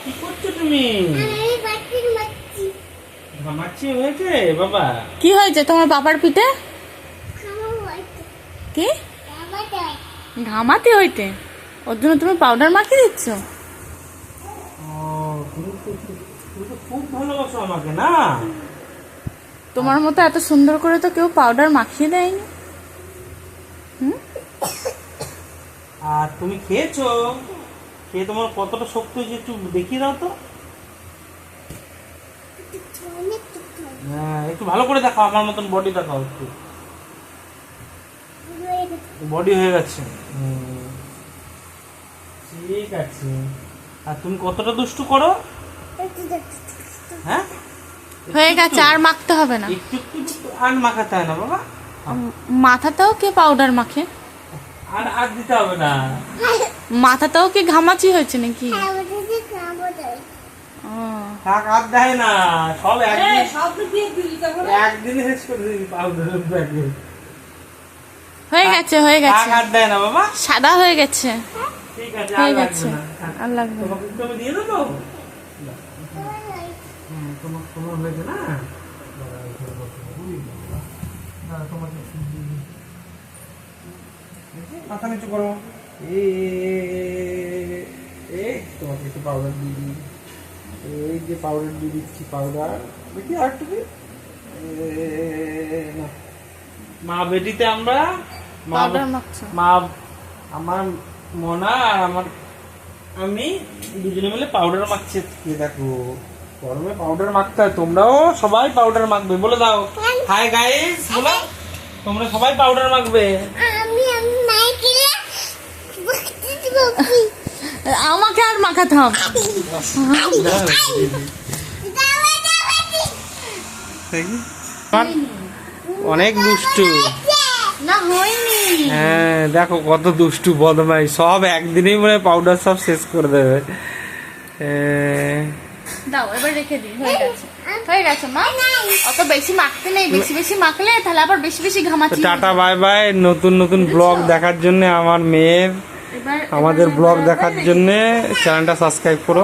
কি করছো তুমি? ঘামাচ্ছি হয়েছে বাবা? কি হয়েছে তোমার বাবার পিঠে? কি ঘামাতে হইতে? ওর জন্য তুমি পাউডার মাখিয়ে দিচ্ছ? তুমি তো খুব ভালোবাসো আমাকে না? তোমার মতো এত সুন্দর করে তো কেউ পাউডার মাখিয়ে দেয়নি। আর তুমি খেয়েছো, খেয়ে তোমার কতটা শক্তি হয়েছে একটু দেখিয়ে দাও তো। হ্যাঁ, একটু ভালো করে দেখাও, আমার মতন বডি দেখাও একটু। বডি হয়ে গেছে, ঠিক আছে। আর তুমি কতটা দুষ্টু করো? হ্যাঁ, হয়ে গেছে, আর মাখতে হবে না। একটু একটু আর মাখাতে হয় না বাবা। মাথাতেও কে পাউডার মাখে? আর আর দিতে হবে না। মাথাতেও কি ঘামাচি হয়েছে নাকি? থাক, আর দেয় না, সব একদিন শেষ করে দিবি পাউডার ব্যাগে। হয়ে গেছে, হয়ে গেছে, আর দেয় না বাবা, সাদা হয়ে গেছে। ঠিক আছে, হয়ে আর গেছে, লাগবে না। আর লাগবে না। তোমাকে একটু আমি দিয়ে দেবো। তোমার হয়েছে না? মাথা নিচু করো। তোমাকে একটু পাউডার দিয়ে দিই। এই যে পাউডার দিয়ে দিচ্ছি, পাউডার দেখি আর একটু দিই। মা বেটিতে আমরা পাউডার মাখছো? মা আমার মোনা আর আমার আমি দুজনে মিলে পাউডার মাখছি। দেখো, গরমে পাউডার মাখতে হয়, তোমরাও সবাই পাউডার মাখবে। বলে দাও হাই গাইস, বলো তোমরা সবাই পাউডার মাখবে। আমাকে আর মাখাতে হবে? অনেক দুষ্টু। না হয়নি। হ্যাঁ, দেখো কত দুষ্টু বদমাই, সব একদিনেই মনে পাউডার সব শেষ করে দেবে। দাও এবার রেখে দিই। হয়ে গেছে, হয়ে গেছে মা। অত বেশি মাখতে নেই, বেশি বেশি মাখলে তাহলে আবার বেশি বেশি ঘামাচ্ছি। Tata bye bye. নতুন নতুন ব্লগ দেখার জন্য আমার মেয়ের, এবার আমাদের ব্লগ দেখার জন্য চ্যানেলটা সাবস্ক্রাইব করো।